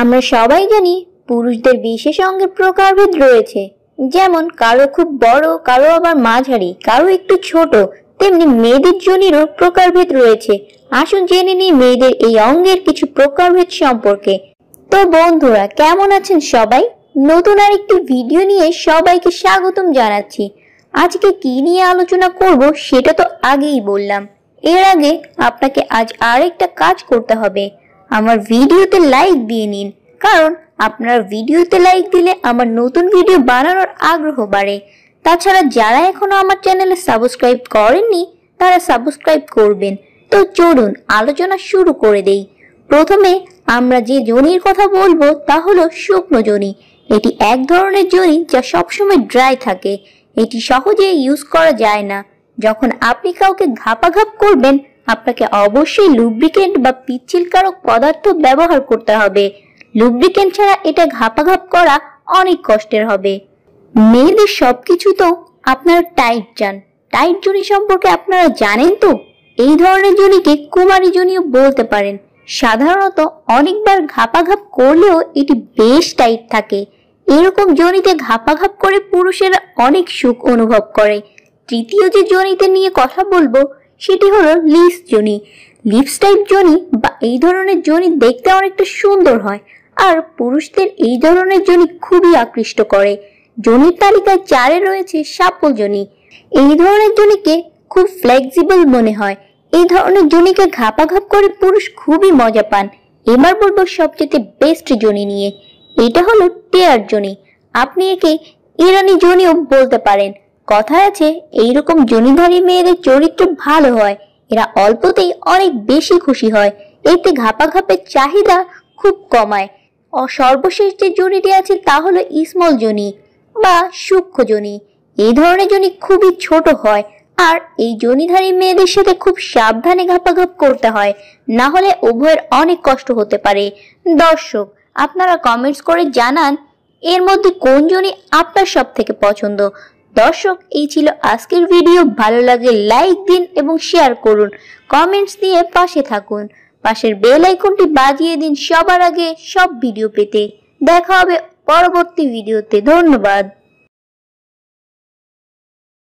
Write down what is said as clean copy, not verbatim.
আমরা সবাই জানি পুরুষদের বিশেষ অঙ্গের প্রকারভেদ রয়েছে, যেমন কারো খুব বড়, কারো আবার মাঝারি, কারো একটু ছোট। তেমনি মেয়েদের যোনিরও প্রকারভেদ রয়েছে। আসুন জেনে নিই মেয়েদের এই অঙ্গের কিছু প্রকারভেদ সম্পর্কে। তো বন্ধুরা, কেমন আছেন সবাই? নতুন আরেকটি ভিডিও নিয়ে সবাইকে স্বাগতম জানাচ্ছি। আজকে কি নিয়ে আলোচনা করব সেটা তো আগেই বললাম। এর আগে আপনাকে আজ আরেকটা কাজ করতে হবে, আমার ভিডিওতে লাইক দিয়ে নিন, কারণ আপনারা ভিডিওতে লাইক দিলে আমার নতুন ভিডিও বানানোর আগ্রহ বাড়ে। তাছাড়া যারা এখনো আমার চ্যানেলে সাবস্ক্রাইব করেননি তারা সাবস্ক্রাইব করবেন। তো চলুন আলোচনা শুরু করে দেই। প্রথমে আমরা যে যোনির কথা বলবো তা হলো শুকনো যোনি। এটি এক ধরনের যোনি যা সবসময় ড্রাই থাকে। এটি সহজে ইউজ করা যায় না। যখন আপনি কাউকে ঘাপাঘাপ করবেন, আপনাকে অবশ্যই লুব্রিকেন্ট বা পিচ্ছিলকারক পদার্থ ব্যবহার করতে হবে। লুব্রিকেন্ট ছাড়া এটা ঘাপাঘাপ করা অনেক কষ্টের হবে। মেয়েদের সবকিছু তো আপনারা টাইট চান। টাইট যোনি সম্পর্কে আপনারা জানেন তো? এই ধরনের যোনিকে কুমারী যোনিও বলতে পারেন। সাধারণত অনেকবার ঘাপাঘাপ করলেও এটি বেশ টাইট থাকে। এরকম যোনিতে ঘাপাঘাপ করে পুরুষেরা অনেক সুখ অনুভব করে। তৃতীয় যে যোনিতে নিয়ে কথা বলবো সেটি হলো লিপস যোনি। লিপস টাইপ যোনি বা এই ধরনের যোনি দেখতে অনেকটা সুন্দর হয়, আর পুরুষদের এই ধরনের যোনি খুবই আকৃষ্ট করে। যোনির তালিকায় 4-এ রয়েছে সাপল যোনি। এই ধরনের যোনিকে খুব ফ্লেক্সিবল মনে হয়। এই ধরনের যোনিকে ঘাপাঘাপ করে পুরুষ খুবই মজা পান। এবার বলবো সবচেয়ে বেস্ট যোনি নিয়ে। এটা হলো টেয়ার যোনি। আপনি একে ইরানি যোনিও বলতে পারেন। কথায় আছে, এইরকম যোনিধারী মেয়েদের চরিত্র ভালো হয়। এরা অল্পতেই অনেক বেশি খুশি হয়। এতে ঘাপাঘাপের চাহিদা খুব কমায়। সর্বশেষ যে যোনিটি আছে তা হলো স্মল যোনি বা সূক্ষ্ম যোনি। এই ধরনের যোনি খুবই ছোট হয়, আর এই যোনিধারী মেয়েদের সাথে খুব সাবধানে ঘাপাঘাপ করতে হয়, না হলে উভয়ের অনেক কষ্ট হতে পারে। দর্শক, আপনারা কমেন্টস করে জানান এর মধ্যে কোন যোনি আপনার সব থেকে পছন্দ। দর্শক, এই ছিল আজকের ভিডিও। ভালো লাগে লাইক দিন এবং শেয়ার করুন। কমেন্টস দিয়ে পাশে থাকুন। পাশের বেল আইকনটি বাজিয়ে দিন সবার আগে সব ভিডিও পেতে। দেখা হবে পরবর্তী ভিডিওতে। ধন্যবাদ।